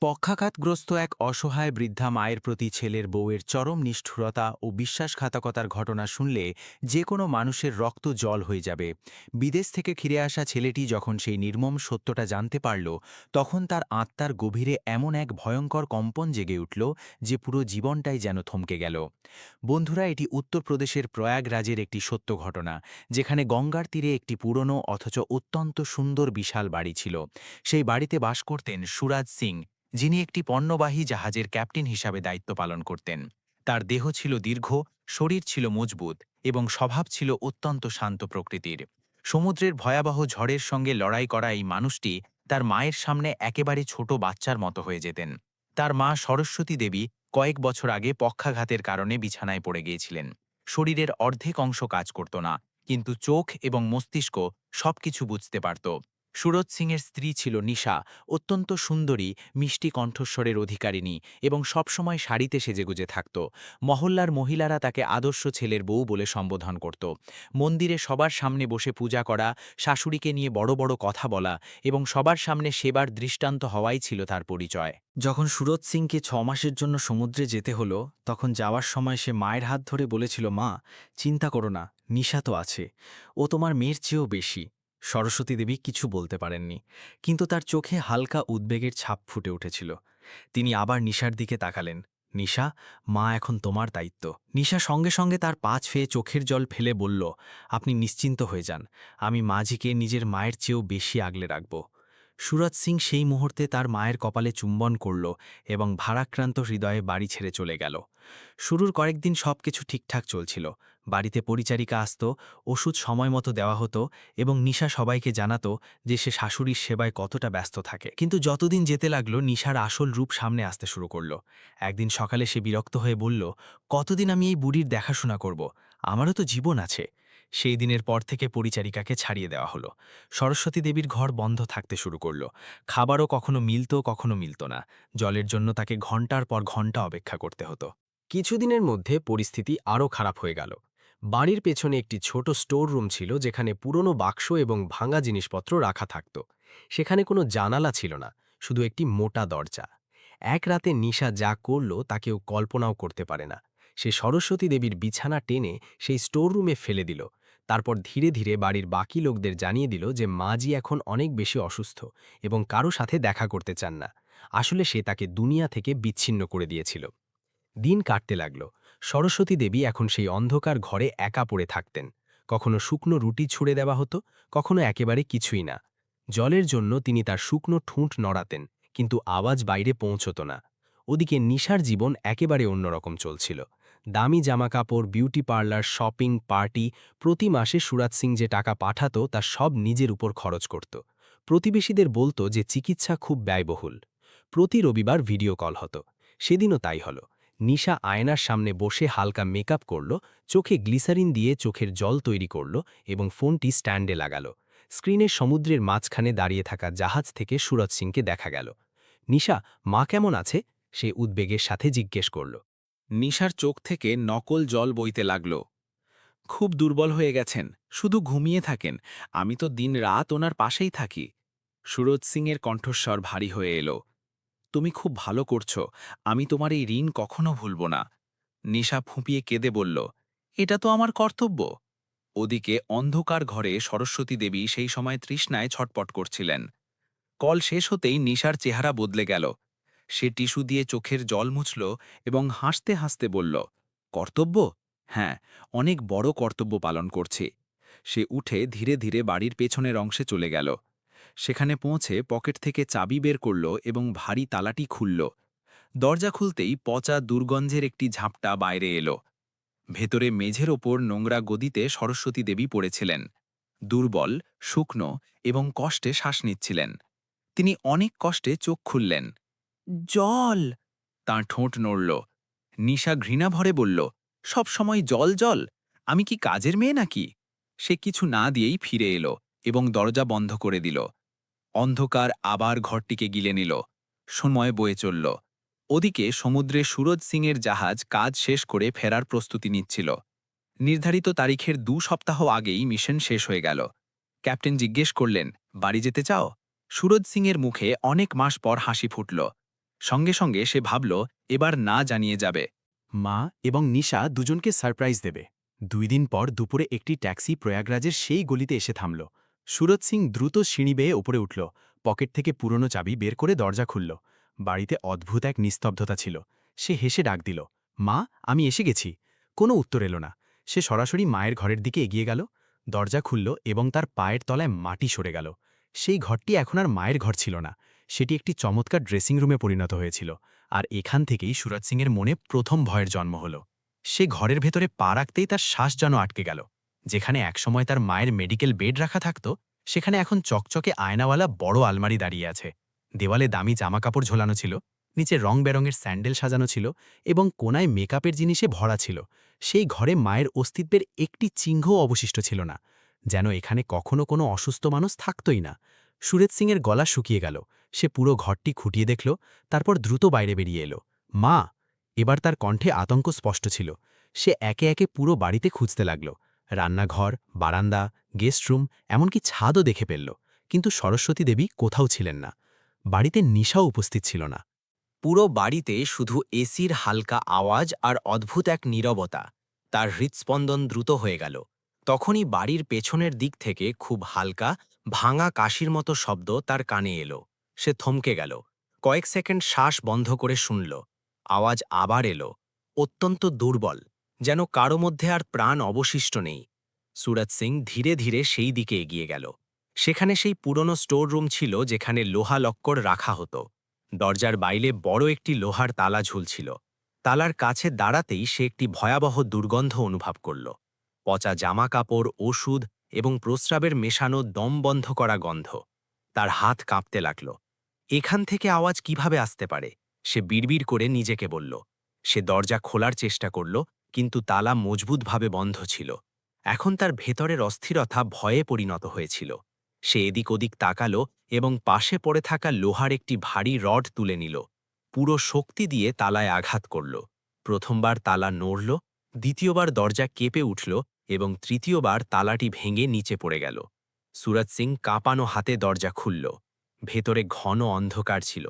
পক্ষাঘাতগ্রস্ত এক অসহায় বৃদ্ধা মায়ের প্রতি ছেলের বউয়ের চরম নিষ্ঠুরতা ও বিশ্বাসঘাতকতার ঘটনা শুনলে যে কোনো মানুষের রক্ত জল হয়ে যাবে। বিদেশ থেকে ফিরে আসা ছেলেটি যখন সেই নির্মম সত্যটা জানতে পারল, তখন তার আত্মার গভীরে এমন এক ভয়ঙ্কর কম্পন জেগে উঠল যে পুরো জীবনটাই যেন থমকে গেল। বন্ধুরা, এটি উত্তরপ্রদেশের প্রয়াগরাজের একটি সত্য ঘটনা, যেখানে গঙ্গার তীরে একটি পুরনো অথচ অত্যন্ত সুন্দর বিশাল বাড়ি ছিল। সেই বাড়িতে বাস করতেন সুরাজ সিং, যিনি একটি পণ্যবাহী জাহাজের ক্যাপ্টেন হিসাবে দায়িত্ব পালন করতেন। তার দেহ ছিল দীর্ঘ, শরীর ছিল মজবুত এবং স্বভাব ছিল অত্যন্ত শান্ত প্রকৃতির। সমুদ্রের ভয়াবহ ঝড়ের সঙ্গে লড়াই করা এই মানুষটি তার মায়ের সামনে একেবারে ছোট বাচ্চার মতো হয়ে যেতেন। তার মা সরস্বতী দেবী কয়েক বছর আগে পক্ষাঘাতের কারণে বিছানায় পড়ে গিয়েছিলেন। শরীরের অর্ধেক অংশ কাজ করত না, কিন্তু চোখ এবং মস্তিষ্ক সবকিছু বুঝতে পারত। সুরজ সিংয়ের স্ত্রী ছিল নিশা, অত্যন্ত সুন্দরী, মিষ্টি কণ্ঠস্বরের অধিকারিণী এবং সবসময় শাড়িতে সেজেগুজে থাকত। মহল্লার মহিলারা তাকে আদর্শ ছেলের বউ বলে সম্বোধন করত। মন্দিরে সবার সামনে বসে পূজা করা, শাশুড়িকে নিয়ে বড় বড় কথা বলা এবং সবার সামনে সেবার দৃষ্টান্ত হওয়াই ছিল তার পরিচয়। যখন সুরজ সিংকে 6 মাসের জন্য সমুদ্রে যেতে হলো, তখন যাওয়ার সময় সে মায়ের হাত ধরে বলেছিল, মা, চিন্তা করো না, নিশা তো আছে, ও তোমার মেয়ের চেয়েও বেশি। সরস্বতী দেবী কিছু বলতে পারেননি, কিন্তু তার চোখে হালকা উদ্বেগের ছাপ ফুটে উঠেছিল। তিনি আবার নিশার দিকে তাকালেন। নিশা, মা এখন তোমার দায়িত্ব। নিশা সঙ্গে সঙ্গে তার পা ছুঁয়ে চোখের জল ফেলে বলল, আপনি নিশ্চিন্ত হয়ে যান, আমি মাঝিকে নিজের মায়ের চেয়েও বেশি আগলে রাখব। সুরজ সিং সেই মুহূর্তে তার মায়ের কপালে চুম্বন করল এবং ভারাক্রান্ত হৃদয়ে বাড়ি ছেড়ে চলে গেল। শুরুর কয়েকদিন সবকিছু ঠিকঠাক চলছিল। বাড়িতে পরিচারিকা আসত, ওষুধ সময় মতো দেওয়া হতো এবং নিশা সবাইকে জানাতো যে সে শাশুড়ির সেবায় কতটা ব্যস্ত থাকে। কিন্তু যতদিন যেতে লাগলো, নিশার আসল রূপ সামনে আসতে শুরু করলো। একদিন সকালে সে বিরক্ত হয়ে বলল, কতদিন আমি এই বুড়ির দেখাশোনা করব? আমারও তো জীবন আছে। সেই দিনের পর থেকে পরিচারিকাকে ছাড়িয়ে দেওয়া হলো। সরস্বতী দেবীর ঘর বন্ধ থাকতে শুরু করলো। খাবারও কখনো মিলত, কখনো মিলত না। জলের জন্য তাকে ঘন্টার পর ঘন্টা অপেক্ষা করতে হতো। কিছুদিনের মধ্যে পরিস্থিতি আরও খারাপ হয়ে গেল। বাড়ির পেছনে একটি ছোট স্টোর রুম ছিল, যেখানে পুরনো বাক্স এবং ভাঙা জিনিসপত্র রাখা থাকত। সেখানে কোনো জানালা ছিল না, শুধু একটি মোটা দরজা। এক রাতে নিশা যা করল তা কেউ কল্পনাও করতে পারে না। সে সরস্বতী দেবীর বিছানা টেনে সেই স্টোর রুমে ফেলে দিল। তারপর ধীরে ধীরে বাড়ির বাকি লোকদের জানিয়ে দিল যে মাজি এখন অনেক বেশি অসুস্থ এবং কারো সাথে দেখা করতে চান না। আসলে সে তাকে দুনিয়া থেকে বিচ্ছিন্ন করে দিয়েছিল। দিন কাটতে লাগল। সরস্বতী দেবী এখন সেই অন্ধকার ঘরে একা পড়ে থাকতেন। কখনো শুকনো রুটি ছুঁড়ে দেওয়া হতো, কখনো একেবারে কিছুই না। জলের জন্য তিনি তার শুকনো ঠোঁট নড়াতেন, কিন্তু আওয়াজ বাইরে পৌঁছত না। ওদিকে নিশার জীবন একেবারে অন্যরকম চলছিল। দামি জামাকাপড়, বিউটি পার্লার, শপিং, পার্টি, প্রতি মাসে সুরাজ সিং যে টাকা পাঠাতো তা সব নিজের উপর খরচ করত। প্রতিবেশীদের বলতো যে চিকিৎসা খুব ব্যয়বহুল। প্রতি রবিবার ভিডিও কল হতো। সেদিনও তাই হলো। নিশা আয়নার সামনে বসে হালকা মেকআপ করল, চোখে গ্লিসারিন দিয়ে চোখের জল তৈরি করল এবং ফোনটি স্ট্যান্ডে লাগালো। স্ক্রিনে সমুদ্রের মাঝখানে দাঁড়িয়ে থাকা জাহাজ থেকে সুরজ সিংকে দেখা গেল। নিশা, মা কেমন আছে? সে উদ্বেগের সাথে জিজ্ঞেস করল। নিশার চোখ থেকে নকল জল বইতে লাগল। খুব দুর্বল হয়ে গেছেন, শুধু ঘুমিয়ে থাকেন, আমি তো দিন-রাত ওনার পাশেই থাকি। সুরজ সিংয়ের কণ্ঠস্বর ভারী হয়ে এলো। তুমি খুব ভালো করছো, আমি তোমার এই ঋণ কখনো ভুলব না। নিশা ফুঁপিয়ে কেঁদে বলল, এটা তো আমার কর্তব্য। ওদিকে অন্ধকার ঘরে সরস্বতী দেবী সেই সময় তৃষ্ণায় ছটপট করছিলেন। কল শেষ হতেই নিশার চেহারা বদলে গেল। সে টিস্যু দিয়ে চোখের জল মুছল এবং হাসতে হাসতে বলল, কর্তব্য? হ্যাঁ, অনেক বড় কর্তব্য পালন করছি। সে উঠে ধীরে ধীরে বাড়ির পেছনের অংশে চলে গেল। সেখানে পৌঁছে পকেট থেকে চাবি বের করল এবং ভারী তালাটি খুলল। দরজা খুলতেই পচা দুর্গন্ধের একটি ঝাপটা বাইরে এলো। ভেতরে মেঝের ওপর নোংরা গদিতে সরস্বতী দেবী পড়েছিলেন। দুর্বল, শুকনো এবং কষ্টে শ্বাস নিচ্ছিলেন। তিনি অনেক কষ্টে চোখ খুললেন। জল! তাঁর ঠোঁট নড়ল। নিশা ঘৃণা ভরে বলল, সব সময় জল জল, আমি কি কাজের মেয়ে নাকি? সে কিছু না দিয়েই ফিরে এলো এবং দরজা বন্ধ করে দিল। অন্ধকার আবার ঘরটিকে গিলে নিল। সময় বয়ে চলল। ওদিকে সমুদ্রে সুরজ সিংয়ের জাহাজ কাজ শেষ করে ফেরার প্রস্তুতি নিচ্ছিল। নির্ধারিত তারিখের 2 সপ্তাহ আগেই মিশন শেষ হয়ে গেল। ক্যাপ্টেন জিজ্ঞেস করলেন, বাড়ি যেতে চাও? সুরজ সিংয়ের মুখে অনেক মাস পর হাসি ফুটল। সঙ্গে সঙ্গে সে ভাবল এবার না জানিয়ে যাবে। মা এবং নিশা দুজনকে সারপ্রাইজ দেবে। 2 দিন পর দুপুরে একটি ট্যাক্সি প্রয়াগরাজের সেই গলিতে এসে থামল। সুরজ সিং দ্রুত সিঁড়ি বেয়ে ওপরে উঠল, পকেট থেকে পুরনো চাবি বের করে দরজা খুলল। বাড়িতে অদ্ভুত এক নিস্তব্ধতা ছিল। সে হেসে ডাক দিল, মা, আমি এসে গেছি। কোনো উত্তর এলো না। সে সরাসরি মায়ের ঘরের দিকে এগিয়ে গেল। দরজা খুলল এবং তার পায়ের তলায় মাটি সরে গেল। সেই ঘরটি এখন আর মায়ের ঘর ছিল না, সেটি একটি চমৎকার ড্রেসিং রুমে পরিণত হয়েছিল। আর এখান থেকেই সুরজ সিংয়ের মনে প্রথম ভয়ের জন্ম হল। সে ঘরের ভেতরে পা রাখতেই তার শ্বাস যেন আটকে গেল। যেখানে একসময় তার মায়ের মেডিকেল বেড রাখা থাকত, সেখানে এখন চকচকে আয়নাওয়ালা বড় আলমারি দাঁড়িয়ে আছে। দেওয়ালে দামি জামাকাপড় ঝোলানো ছিল, নিচে রং বেরঙের স্যান্ডেল সাজানো ছিল এবং কোনায় মেকআপের জিনিসে ভরা ছিল। সেই ঘরে মায়ের অস্তিত্বের একটি চিহ্নও অবশিষ্ট ছিল না, যেন এখানে কখনো কোনো অসুস্থ মানুষ থাকতই না। সুরেজ সিংয়ের গলা শুকিয়ে গেল। সে পুরো ঘরটি খুঁটিয়ে দেখল, তারপর দ্রুত বাইরে বেরিয়ে এলো। মা! এবার তার কণ্ঠে আতঙ্ক স্পষ্ট ছিল। সে একে একে পুরো বাড়িতে খুঁজতে লাগল। রান্নাঘর, বারান্দা, গেস্ট রুম, এমনকি ছাদও দেখে ফেলল। কিন্তু সরস্বতী দেবী কোথাও ছিলেন না। বাড়িতে নিশাও উপস্থিত ছিল না। পুরো বাড়িতে শুধু এসির হালকা আওয়াজ আর অদ্ভুত এক নীরবতা। তার হৃৎস্পন্দন দ্রুত হয়ে গেল। তখনই বাড়ির পেছনের দিক থেকে খুব হালকা ভাঙা কাশির মতো শব্দ তার কানে এলো। সে থমকে গেল, কয়েক সেকেন্ড শ্বাস বন্ধ করে শুনল। আওয়াজ আবার এলো, অত্যন্ত দুর্বল, যেন কারো মধ্যে আর প্রাণ অবশিষ্ট নেই। সুরজ সিং ধীরে ধীরে সেই দিকে এগিয়ে গেল। সেখানে সেই পুরনো স্টোর রুম ছিল যেখানে লোহা লক্কর রাখা হতো। দরজার বাইরে বড় একটি লোহার তালা ঝুলছিল। তালার কাছে দাঁড়াতেই সে একটি ভয়াবহ দুর্গন্ধ অনুভব করল। পচা জামা কাপড়, ওষুধ এবং প্রস্রাবের মেশানো দম বন্ধ করা গন্ধ। তার হাত কাঁপতে লাগল। এখান থেকে আওয়াজ কিভাবে আসতে পারে, সে বিড়বিড় করে নিজেকে বলল। সে দরজা খোলার চেষ্টা করল, কিন্তু তালা মজবুতভাবে বন্ধ ছিল। এখন তার ভেতরের অস্থিরতা ভয়ে পরিণত হয়েছিল। সে এদিক ওদিক তাকালো এবং পাশে পড়ে থাকা লোহার একটি ভারী রড তুলে নিল। পুরো শক্তি দিয়ে তালায় আঘাত করল। প্রথমবার তালা নড়ল, দ্বিতীয়বার দরজা কেঁপে উঠল এবং তৃতীয়বার তালাটি ভেঙে নিচে পড়ে গেল। সুরজ সিং কাঁপানো হাতে দরজা খুলল। ভেতরে ঘন অন্ধকার ছিল।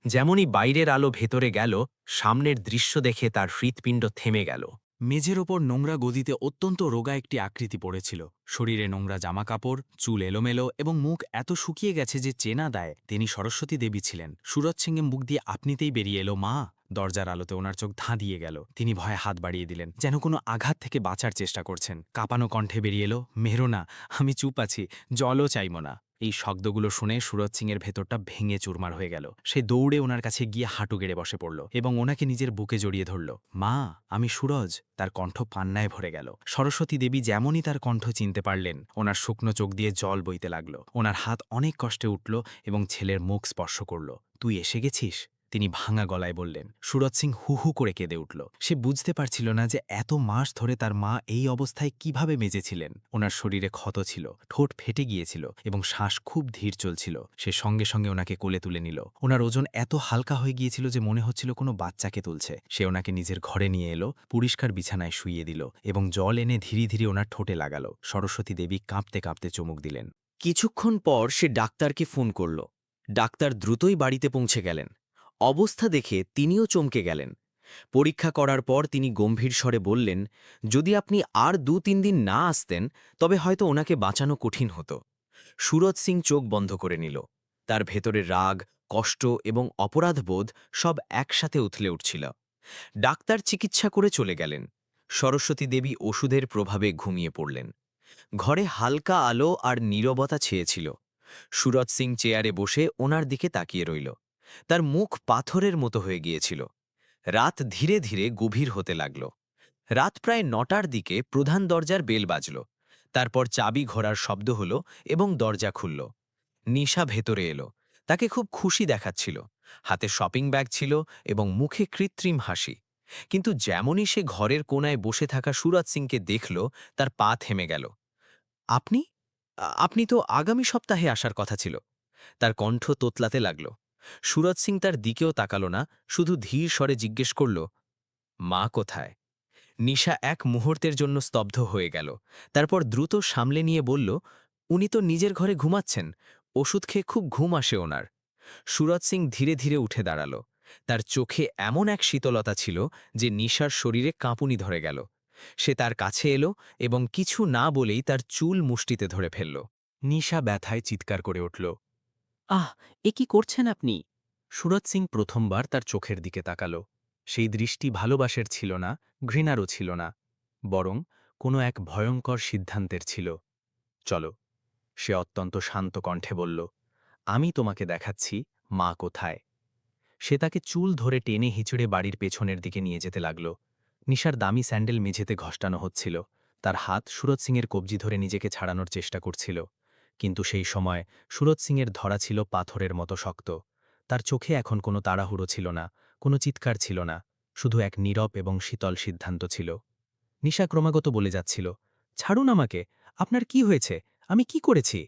যেমনই বাইরের আলো ভেতরে গেল, সামনের দৃশ্য দেখে তার হৃৎপিণ্ড থেমে গেল। মেঝের ওপর নোংরা গদিতে অত্যন্ত রোগা একটি আকৃতি পড়েছিল। শরীরে নোংরা জামাকাপড়, চুল এলোমেলো এবং মুখ এত শুকিয়ে গেছে যে চেনা দেয় তিনি সরস্বতী দেবী ছিলেন। সুরজ সিংয়ের মুখ দিয়ে আপনিতেই বেরিয়ে এলো, মা! দরজার আলোতে ওনার চোখ ধাঁধিয়ে গেল। তিনি ভয়ে হাত বাড়িয়ে দিলেন, যেন কোনো আঘাত থেকে বাঁচার চেষ্টা করছেন। কাঁপানো কণ্ঠে বেরিয়ে এলো, মেরো না, আমি চুপ আছি, জলও চাইব না। এই শব্দগুলো শুনে সুরজ সিংয়ের ভেতরটা ভেঙে চুরমার হয়ে গেল। সে দৌড়ে ওনার কাছে গিয়ে হাঁটু গেড়ে বসে পড়ল এবং ওনাকে নিজের বুকে জড়িয়ে ধরল। মা, আমি সুরজ। তার কণ্ঠ কান্নায় ভরে গেল। সরস্বতী দেবী যেমনই তার কণ্ঠ চিনতে পারলেন, ওনার শুকনো চোখ দিয়ে জল বইতে লাগল। ওনার হাত অনেক কষ্টে উঠল এবং ছেলের মুখ স্পর্শ করল। তুই এসে গেছিস? তিনি ভাঙা গলায় বললেন। সুরজ সিং হু হু করে কেঁদে উঠল। সে বুঝতে পারছিল না যে এত মাস ধরে তার মা এই অবস্থায় কিভাবে মেজেছিলেন। ওনার শরীরে ক্ষত ছিল, ঠোঁট ফেটে গিয়েছিল এবং শ্বাস খুব ধীর চলছিল। সে সঙ্গে সঙ্গে ওনাকে কোলে তুলে নিল। ওনার ওজন এত হালকা হয়ে গিয়েছিল যে মনে হচ্ছিল কোনো বাচ্চাকে তুলছে। সে ওনাকে নিজের ঘরে নিয়ে এলো, পরিষ্কার বিছানায় শুইয়ে দিল এবং জল এনে ধীরে ধীরে ওনার ঠোঁটে লাগালো। সরস্বতী দেবী কাঁপতে কাঁপতে চুমুক দিলেন। কিছুক্ষণ পর সে ডাক্তারকে ফোন করল। ডাক্তার দ্রুতই বাড়িতে পৌঁছে গেলেন। অবস্থা দেখে তিনিও চমকে গেলেন। পরীক্ষা করার পর তিনি গম্ভীর স্বরে বললেন, যদি আপনি আর 2-3 দিন না আসতেন তবে হয়তো ওনাকে বাঁচানো কঠিন হতো। সুরজ সিং চোখ বন্ধ করে নিল। তার ভেতরে রাগ, কষ্ট এবং অপরাধবোধ সব একসাথে উথলে উঠছিল। ডাক্তার চিকিৎসা করে চলে গেলেন। সরস্বতী দেবী ওষুধের প্রভাবে ঘুমিয়ে পড়লেন। ঘরে হালকা আলো আর নীরবতা ছেয়েছিল। সুরজ সিং চেয়ারে বসে ওনার দিকে তাকিয়ে রইল। তার মুখ পাথরের মতো হয়ে গিয়েছিল। রাত ধীরে ধীরে গভীর হতে লাগল। রাত প্রায় 9টার দিকে প্রধান দরজার বেল বাজল। তারপর চাবি ঘোরার শব্দ হল এবং দরজা খুলল। নিশা ভেতরে এলো। তাকে খুব খুশি দেখাচ্ছিল। হাতে শপিং ব্যাগ ছিল এবং মুখে কৃত্রিম হাসি। কিন্তু যেমনই সে ঘরের কোনায় বসে থাকা সুরজ সিংকে দেখল, তার পা থেমে গেল। আপনি আপনি তো আগামী সপ্তাহে আসার কথা ছিল। তার কণ্ঠ তোতলাতে লাগল। সুরজ সিং তার দিকেও তাকালো না, শুধু ধীর স্বরে জিজ্ঞেস করল, মা কোথায়? নিশা এক মুহূর্তের জন্য স্তব্ধ হয়ে গেল। তারপর দ্রুত সামলে নিয়ে বলল, উনি তো নিজের ঘরে ঘুমাচ্ছেন, ওষুধ খেয়ে খুব ঘুম আসে ওনার। সুরজ সিং ধীরে ধীরে উঠে দাঁড়াল। তার চোখে এমন এক শীতলতা ছিল যে নিশার শরীরে কাঁপুনি ধরে গেল। সে তার কাছে এলো এবং কিছু না বলেই তার চুল মুষ্টিতে ধরে ফেলল। নিশা ব্যথায় চিৎকার করে উঠল। আহ, এ কি করছেন আপনি? সুরজ সিং প্রথমবার তার চোখের দিকে তাকাল। সেই দৃষ্টি ভালোবাসার ছিল না, ঘৃণারও ছিল না, বরং কোনো এক ভয়ঙ্কর সিদ্ধান্তের ছিল। চলো, সে অত্যন্ত শান্ত কণ্ঠে বলল, আমি তোমাকে দেখাচ্ছি মা কোথায়। সে তাকে চুল ধরে টেনে হিচড়ে বাড়ির পেছনের দিকে নিয়ে যেতে লাগল। নিশার দামি স্যান্ডেল মেঝেতে ঘষ্টানো হচ্ছিল। তার হাত সুরজ সিংয়ের কবজি ধরে নিজেকে ছাড়ানোর চেষ্টা করছিল। কিন্তু সেই সময় সুরজ সিংয়ের ধরা ছিল পাথরের মতো শক্ত। তার চোখে এখন কোনো তাড়াহুড়ো ছিল না, কোনো চিৎকার ছিল না, শুধু এক নীরব এবং শীতল সিদ্ধান্ত ছিল। নিশা ক্রমাগত বলে যাচ্ছিল, ছাড়ুন আমাকে, আপনার কি হয়েছে, আমি কি করেছি?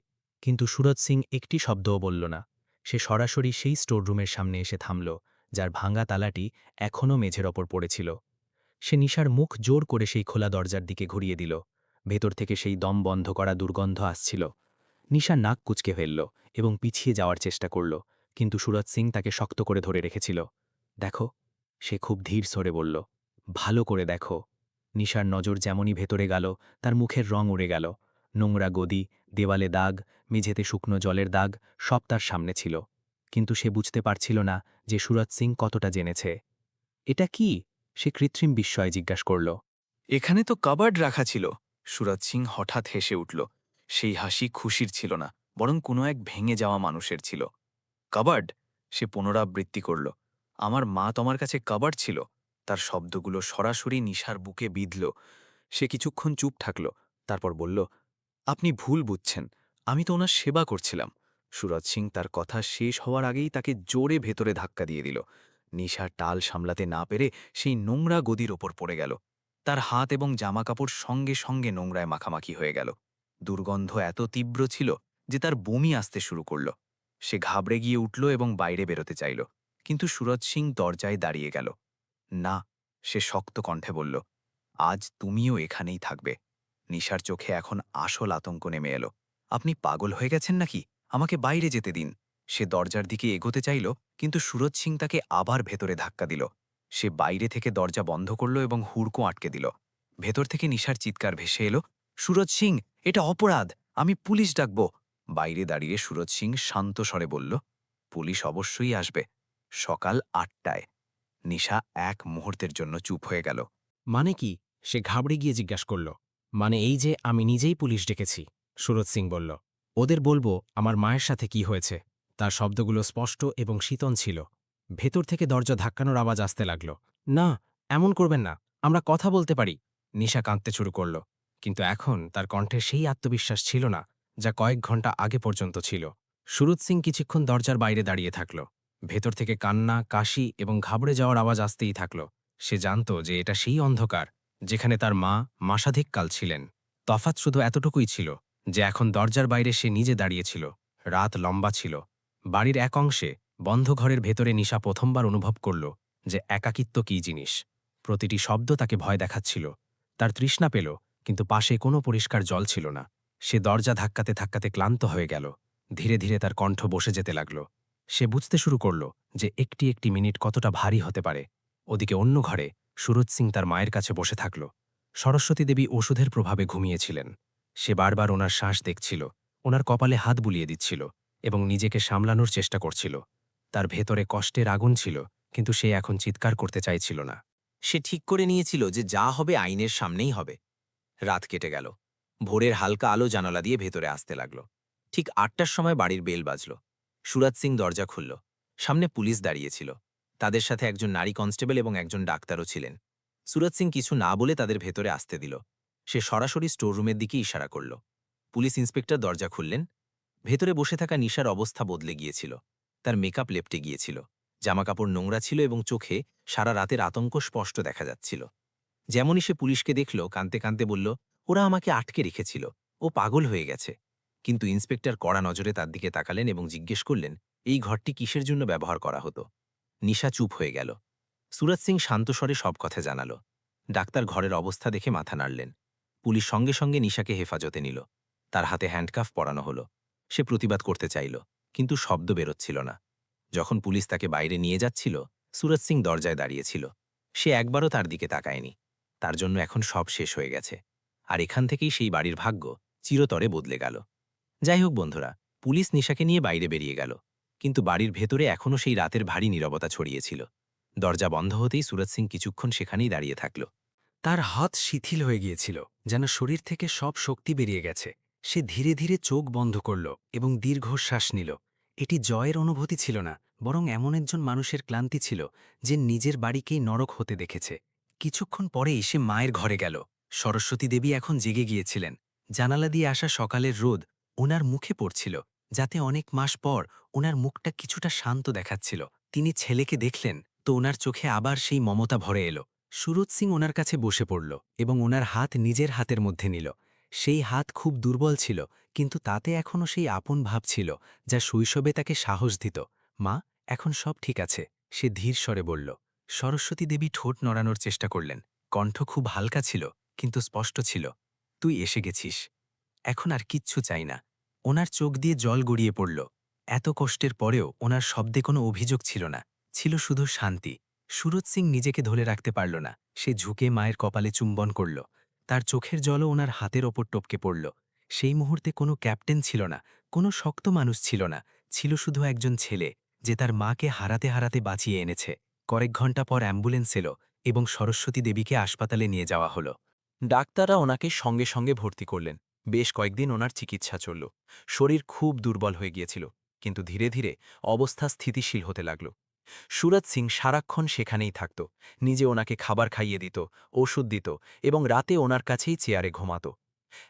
কিন্তু সুরজ সিং একটি শব্দও বলল না। সে সরাসরি সেই স্টোররুমের সামনে এসে থামল, যার ভাঙা তালাটি এখনও মেঝের ওপর পড়েছিল। সে নিশার মুখ জোর করে সেই খোলা দরজার দিকে ঘুরিয়ে দিল। ভেতর থেকে সেই দম বন্ধ করা দুর্গন্ধ আসছিল। নিশা নাক কুঁচকে ফেলল এবং পিছিয়ে যাওয়ার চেষ্টা করল, কিন্তু সুরজ সিং তাকে শক্ত করে ধরে রেখেছিল। দেখো, সে খুব ধীর স্বরে বলল, ভালো করে দেখো। নিশার নজর যেমনই ভেতরে গেল, তার মুখের রং উড়ে গেল। নোংরা গদি, দেওয়ালে দাগ, মেঝেতে শুকনো জলের দাগ, সব তার সামনে ছিল। কিন্তু সে বুঝতে পারছিল না যে সুরজ সিং কতটা জেনেছে। এটা কি? সে কৃত্রিম বিস্ময়ে জিজ্ঞাসা করল। এখানে তো কাবার্ড রাখা ছিল। সুরজ সিং হঠাৎ হেসে উঠল। সেই হাসি খুশির ছিল না, বরং কোনো এক ভেঙে যাওয়া মানুষের ছিল। কাবার্ড? সে পুনরাবৃত্তি করল। আমার মা তোমার কাছে কাবার্ড ছিল? তার শব্দগুলো সরাসরি নিশার বুকে বিঁধল। সে কিছুক্ষণ চুপ থাকল, তারপর বলল, আপনি ভুল বুঝছেন, আমি তো ওনার সেবা করছিলাম। সুরজ সিং তার কথা শেষ হওয়ার আগেই তাকে জোরে ভেতরে ধাক্কা দিয়ে দিল। নিশা টাল সামলাতে না পেরে সেই নোংরা গদির ওপর পড়ে গেল। তার হাত এবং জামাকাপড় সঙ্গে সঙ্গে নোংরায় মাখামাখি হয়ে গেল। দুর্গন্ধ এত তীব্র ছিল যে তার বমি আসতে শুরু করল। সে ঘাবড়ে গিয়ে উঠল এবং বাইরে বেরোতে চাইল, কিন্তু সুরজ সিং দরজায় দাঁড়িয়ে গেল। না, সে শক্ত কণ্ঠে বলল, আজ তুমিও এখানেই থাকবে। নিশার চোখে এখন আসল আতঙ্ক নেমে এলো। আপনি পাগল হয়ে গেছেন নাকি? আমাকে বাইরে যেতে দিন। সে দরজার দিকে এগোতে চাইল, কিন্তু সুরজ সিং তাকে আবার ভেতরে ধাক্কা দিল। সে বাইরে থেকে দরজা বন্ধ করল এবং হুড়কো আটকে দিল। ভেতর থেকে নিশার চিৎকার ভেসে এলো, সুরজ সিং, এটা অপরাধ, আমি পুলিশ ডাকব। বাইরে দাঁড়িয়ে সুরজ সিং শান্ত স্বরে বলল, পুলিশ অবশ্যই আসবে, সকাল ৮টায়। নিশা এক মুহূর্তের জন্য চুপ হয়ে গেল। মানে কি? সে ঘাবড়ে গিয়ে জিজ্ঞাসা করল। মানে এই যে আমি নিজেই পুলিশ ডেকেছি, সুরজ সিং বলল। ওদের বলবো আমার মায়ের সাথে কি হয়েছে। তার শব্দগুলো স্পষ্ট এবং শীতল ছিল। ভেতর থেকে দরজা ধাক্কানোর আওয়াজ আসতে লাগল। না, এমন করবেন না, আমরা কথা বলতে পারি। নিশা কাঁদতে শুরু করল, কিন্তু এখন তার কণ্ঠে সেই আত্মবিশ্বাস ছিল না যা কয়েক ঘন্টা আগে পর্যন্ত ছিল। সুরজ সিং কিছুক্ষণ দরজার বাইরে দাঁড়িয়ে থাকল। ভেতর থেকে কান্না, কাশি এবং ঘাবড়ে যাওয়ার আওয়াজ আসতেই থাকল। সে জানত যে এটা সেই অন্ধকার যেখানে তার মা মাসাধিককাল ছিলেন। তফাৎ শুধু এতটুকুই ছিল যে এখন দরজার বাইরে সে নিজে দাঁড়িয়েছিল। রাত লম্বা ছিল। বাড়ির এক অংশে বন্ধ ঘরের ভেতরে নিশা প্রথমবার অনুভব করল যে একাকিত্ব কী জিনিস। প্রতিটি শব্দ তাকে ভয় দেখাচ্ছিল। তার তৃষ্ণা পেল, কিন্তু পাশে কোনো পরিষ্কার জল ছিল না। সে দরজা ধাক্কাতে ধাক্কাতে ক্লান্ত হয়ে গেল। ধীরে ধীরে তার কণ্ঠ বসে যেতে লাগল। সে বুঝতে শুরু করল যে একটি একটি মিনিট কতটা ভারী হতে পারে। ওদিকে অন্য ঘরে সুরজ সিং তার মায়ের কাছে বসে থাকল। সরস্বতী দেবী ওষুধের প্রভাবে ঘুমিয়েছিলেন। সে বারবার ওনার শ্বাস দেখছিল, ওনার কপালে হাত বুলিয়ে দিচ্ছিল এবং নিজেকে সামলানোর চেষ্টা করছিল। তার ভেতরে কষ্টের আগুন ছিল, কিন্তু সে এখন চিৎকার করতে চাইছিল না। সে ঠিক করে নিয়েছিল যে যা হবে আইনের সামনেই হবে। রাত কেটে গেল। ভোরের হালকা আলো জানালা দিয়ে ভেতরে আসতে লাগল। ঠিক ৮টার সময় বাড়ির বেল বাজল। সুরাজ সিং দরজা খুলল। সামনে পুলিশ দাঁড়িয়েছিল। তাদের সাথে একজন নারী কনস্টেবল এবং একজন ডাক্তারও ছিলেন। সুরাজ সিং কিছু না বলে তাদের ভেতরে আসতে দিল। সে সরাসরি স্টোররুমের দিকে ইশারা করল। পুলিশ ইন্সপেক্টর দরজা খুললেন। ভেতরে বসে থাকা নিশার অবস্থা বদলে গিয়েছিল। তার মেকআপ লেপটে গিয়েছিল, জামাকাপড় নোংরা ছিল এবং চোখে সারা রাতের আতঙ্ক স্পষ্ট দেখা যাচ্ছিল। যেমনই সে পুলিশকে দেখল, কাঁদতে কাঁদতে বলল, ওরা আমাকে আটকে রেখেছিল, ও পাগল হয়ে গেছে। কিন্তু ইন্সপেক্টর কড়া নজরে তার দিকে তাকালেন এবং জিজ্ঞেস করলেন, এই ঘরটি কিসের জন্য ব্যবহার করা হতো? নিশা চুপ হয়ে গেল। সুরজ সিং শান্ত স্বরে সব কথা জানাল। ডাক্তার ঘরের অবস্থা দেখে মাথা নাড়লেন। পুলিশ সঙ্গে সঙ্গে নিশাকে হেফাজতে নিল। তার হাতে হ্যান্ডকাফ পরানো হলো। সে প্রতিবাদ করতে চাইল, কিন্তু শব্দ বেরোচ্ছিল না। যখন পুলিশ তাকে বাইরে নিয়ে যাচ্ছিল, সুরজ সিং দরজায় দাঁড়িয়েছিল। সে একবারও তার দিকে তাকায়নি। তার জন্য এখন সব শেষ হয়ে গেছে। আর এখান থেকেই সেই বাড়ির ভাগ্য চিরতরে বদলে গেল। যাই হোক বন্ধুরা, পুলিশ নিশাকে নিয়ে বাইরে বেরিয়ে গেল। কিন্তু বাড়ির ভেতরে এখনও সেই রাতের ভারী নীরবতা ছড়িয়েছিল। দরজা বন্ধ হতেই সুরজ সিং কিছুক্ষণ সেখানেই দাঁড়িয়ে থাকল। তার হাত শিথিল হয়ে গিয়েছিল, যেন শরীর থেকে সব শক্তি বেরিয়ে গেছে। সে ধীরে ধীরে চোখ বন্ধ করল এবং দীর্ঘশ্বাস নিল। এটি জয়ের অনুভূতি ছিল না, বরং এমন একজন মানুষের ক্লান্তি ছিল যে নিজের বাড়িকেই নরক হতে দেখেছে। কিছুক্ষণ পরেই সে মায়ের ঘরে গেল। সরস্বতী দেবী এখন জেগে গিয়েছিলেন। জানালা দিয়ে আসা সকালের রোদ ওনার মুখে পড়ছিল, যাতে অনেক মাস পর ওনার মুখটা কিছুটা শান্ত দেখাচ্ছিল। তিনি ছেলেকে দেখলেন তো ওনার চোখে আবার সেই মমতা ভরে এলো। সুরজ সিং ওনার কাছে বসে পড়ল এবং ওনার হাত নিজের হাতের মধ্যে নিল। সেই হাত খুব দুর্বল ছিল, কিন্তু তাতে এখনও সেই আপন ভাব ছিল যা শৈশবে তাকে সাহস দিত। মা, এখন সব ঠিক আছে, সে ধীর স্বরে বলল। সরস্বতী দেবী ঠোঁট নড়ানোর চেষ্টা করলেন। কণ্ঠ খুব হালকা ছিল, কিন্তু স্পষ্ট ছিল। তুই এসে গেছিস, এখন আর কিচ্ছু চাই না। ওনার চোখ দিয়ে জল গড়িয়ে পড়ল। এত কষ্টের পরেও ওনার শব্দে কোনো অভিযোগ ছিল না, ছিল শুধু শান্তি। সুরজ সিং নিজেকে ধরে রাখতে পারল না। সে ঝুঁকে মায়ের কপালে চুম্বন করল। তার চোখের জলও ওনার হাতের ওপর টপকে পড়ল। সেই মুহূর্তে কোনো ক্যাপ্টেন ছিল না, কোনো শক্ত মানুষ ছিল না, ছিল শুধু একজন ছেলে যে তার মাকে হারাতে হারাতে বাঁচিয়ে এনেছে। কয়েক ঘণ্টা পর অ্যাম্বুলেন্স এলো এবং সরস্বতী দেবীকে হাসপাতালে নিয়ে যাওয়া হলো। ডাক্তাররা ওনাকে সঙ্গে সঙ্গে ভর্তি করলেন। বেশ কয়েকদিন ওনার চিকিৎসা চলল। শরীর খুব দুর্বল হয়ে গিয়েছিল, কিন্তু ধীরে ধীরে অবস্থা স্থিতিশীল হতে লাগল। সুরজ সিং সারাক্ষণ সেখানেই থাকত। নিজে ওনাকে খাবার খাইয়ে দিত, ওষুধ দিত এবং রাতে ওনার কাছেই চেয়ারে ঘুমাত।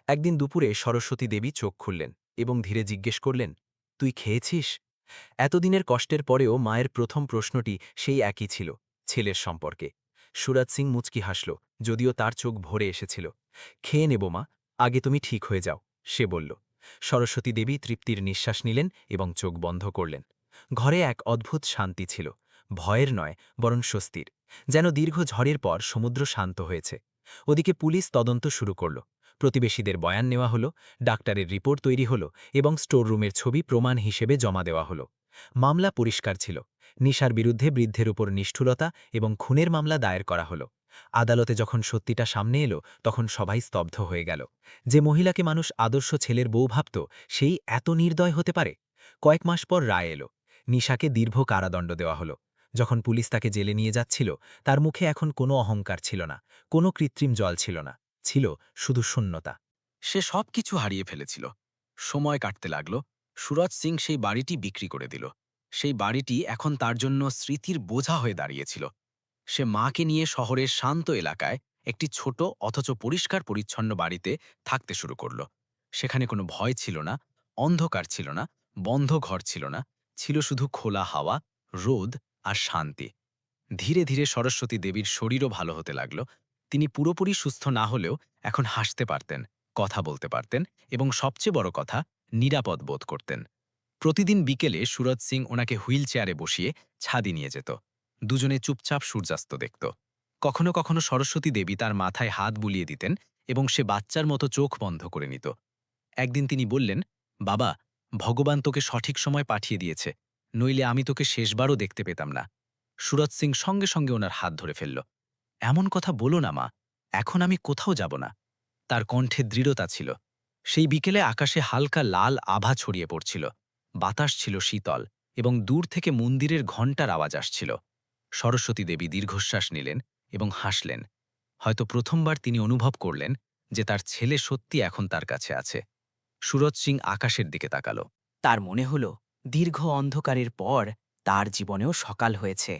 একদিন দুপুরে সরস্বতী দেবী চোখ খুললেন এবং ধীরে জিজ্ঞেস করলেন, তুই খেয়েছিস? এতদিনের কষ্টের পরেও মায়ের প্রথম প্রশ্নটি সেই একই ছিল, ছেলের সম্পর্কে। সুরজ সিং মুচকি হাসল, যদিও তার চোখ ভরে এসেছিল। খেয়ে নেব মা, আগে তুমি ঠিক হয়ে যাও, সে বলল। সরস্বতী দেবী তৃপ্তির নিঃশ্বাস নিলেন এবং চোখ বন্ধ করলেন। ঘরে এক অদ্ভুত শান্তি ছিল, ভয়ের নয় বরং স্বস্তির। যেন দীর্ঘ ঝড়ের পর সমুদ্র শান্ত হয়েছে। ওদিকে পুলিশ তদন্ত শুরু করল। প্রতিবেশীদের বয়ান নেওয়া হলো, ডাক্তারের রিপোর্ট তৈরি হলো এবং স্টোররুমের ছবি প্রমাণ হিসেবে জমা দেওয়া হলো। মামলা পরিষ্কার ছিল। নিশার বিরুদ্ধে বৃদ্ধের উপর নিষ্ঠুরতা এবং খুনের মামলা দায়ের করা হলো। আদালতে যখন সত্যিটা সামনে এলো, তখন সবাই স্তব্ধ হয়ে গেল। যে মহিলাকে মানুষ আদর্শ ছেলের বউ ভাবত, সেই এত নির্দয় হতে পারে? কয়েক মাস পর রায় এলো। নিশাকে দীর্ঘ কারাদণ্ড দেওয়া হলো। যখন পুলিশ তাকে জেলে নিয়ে যাচ্ছিল, তার মুখে এখন কোনো অহংকার ছিল না, কোনো কৃত্রিম জল ছিল না, ছিল শুধু শূন্যতা। সে সবকিছু হারিয়ে ফেলেছিল। সময় কাটতে লাগল। সুরজ সিং সেই বাড়িটি বিক্রি করে দিল। সেই বাড়িটি এখন তার জন্য স্মৃতির বোঝা হয়ে দাঁড়িয়েছিল। সে মাকে নিয়ে শহরের শান্ত এলাকায় একটি ছোট অথচ পরিষ্কার পরিচ্ছন্ন বাড়িতে থাকতে শুরু করল। সেখানে কোনো ভয় ছিল না, অন্ধকার ছিল না, বন্ধ ঘর ছিল না, ছিল শুধু খোলা হাওয়া, রোদ আর শান্তি। ধীরে ধীরে সরস্বতী দেবীর শরীরও ভালো হতে লাগল। তিনি পুরোপুরি সুস্থ না হলেও এখন হাসতে পারতেন, কথা বলতে পারতেন এবং সবচেয়ে বড় কথা, নিরাপদ বোধ করতেন। প্রতিদিন বিকেলে সুরজ সিং ওনাকে হুইল চেয়ারে বসিয়ে ছাদি নিয়ে যেত। দুজনে চুপচাপ সূর্যাস্ত দেখত। কখনো কখনো সরস্বতী দেবী তার মাথায় হাত বুলিয়ে দিতেন এবং সে বাচ্চার মতো চোখ বন্ধ করে নিত। একদিন তিনি বললেন, বাবা, ভগবান তোকে সঠিক সময় পাঠিয়ে দিয়েছে, নইলে আমি তোকে শেষবারও দেখতে পেতাম না। সুরজ সিং সঙ্গে সঙ্গে ওনার হাত ধরে ফেলল। এমন কথা বলো না মা, এখন আমি কোথাও যাব না। তার কণ্ঠে দৃঢ়তা ছিল। সেই বিকেলে আকাশে হালকা লাল আভা ছড়িয়ে পড়ছিল। বাতাস ছিল শীতল এবং দূর থেকে মন্দিরের ঘণ্টার আওয়াজ আসছিল। সরস্বতী দেবী দীর্ঘশ্বাস নিলেন এবং হাসলেন। হয়তো প্রথমবার তিনি অনুভব করলেন যে তার ছেলে সত্যি এখন তার কাছে আছে। সুরজ সিং আকাশের দিকে তাকালো। তার মনে হল দীর্ঘ অন্ধকারের পর তার জীবনেও সকাল হয়েছে।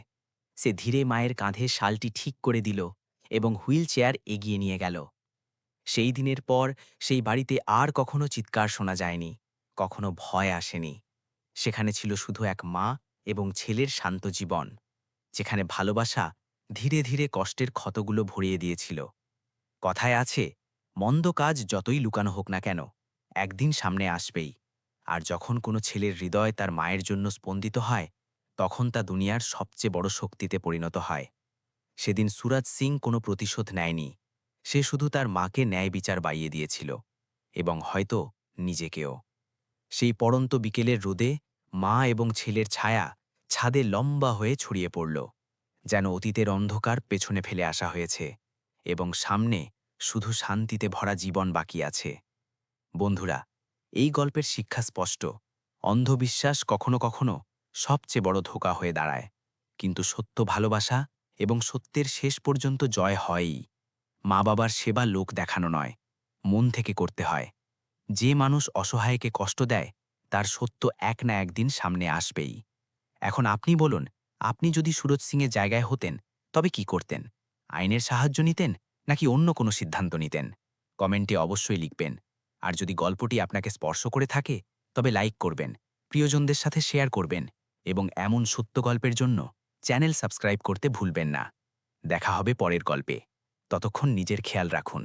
সে ধীরে মায়ের কাঁধে শালটি ঠিক করে দিল এবং হুইল চেয়ার এগিয়ে নিয়ে গেল। সেই দিনের পর সেই বাড়িতে আর কখনো চিৎকার শোনা যায়নি, কখনো ভয় আসেনি। সেখানে ছিল শুধু এক মা এবং ছেলের শান্ত জীবন, যেখানে ভালোবাসা ধীরে ধীরে কষ্টের ক্ষতগুলো ভরিয়ে দিয়েছিল। কথায় আছে, মন্দ কাজ যতই লুকানো হোক না কেন, একদিন সামনে আসবেই। আর যখন কোনো ছেলের হৃদয় তার মায়ের জন্য স্পন্দিত হয়, তখন তা দুনিয়ার সবচেয়ে বড় শক্তিতে পরিণত হয়। সেদিন সুরজ সিং কোনো প্রতিশোধ নেয়নি। সে শুধু তার মাকে ন্যায় বিচার বাইয়ে দিয়েছিল, এবং হয়তো নিজেকেও। সেই পড়ন্ত বিকেলের রোদে মা এবং ছেলের ছায়া ছাদে লম্বা হয়ে ছড়িয়ে পড়ল। যেন অতীতের অন্ধকার পেছনে ফেলে আসা হয়েছে এবং সামনে শুধু শান্তিতে ভরা জীবন বাকি আছে। বন্ধুরা, এই গল্পের শিক্ষা স্পষ্ট। অন্ধবিশ্বাস কখনো কখনো সবচেয়ে বড় ধোঁকা হয়ে দাঁড়ায়, কিন্তু সত্য ভালোবাসা এবং সত্যের শেষ পর্যন্ত জয় হয়ই। মা বাবার সেবা লোক দেখানো নয়, মন থেকে করতে হয়। যে মানুষ অসহায়কে কষ্ট দেয় তার সত্য এক না একদিন সামনে আসবেই। এখন আপনি বলুন, আপনি যদি সুরজ সিংয়ের জায়গায় হতেন তবে কি করতেন? আইনের সাহায্য নিতেন নাকি অন্য কোনো সিদ্ধান্ত নিতেন? কমেন্টে অবশ্যই লিখবেন। আর যদি গল্পটি আপনাকে স্পর্শ করে থাকে তবে লাইক করবেন, প্রিয়জনদের সাথে শেয়ার করবেন এবং এমন সত্য গল্পের জন্য চ্যানেল সাবস্ক্রাইব করতে ভুলবেন না। দেখা হবে পরের গল্পে। ততক্ষণ নিজের খেয়াল রাখুন।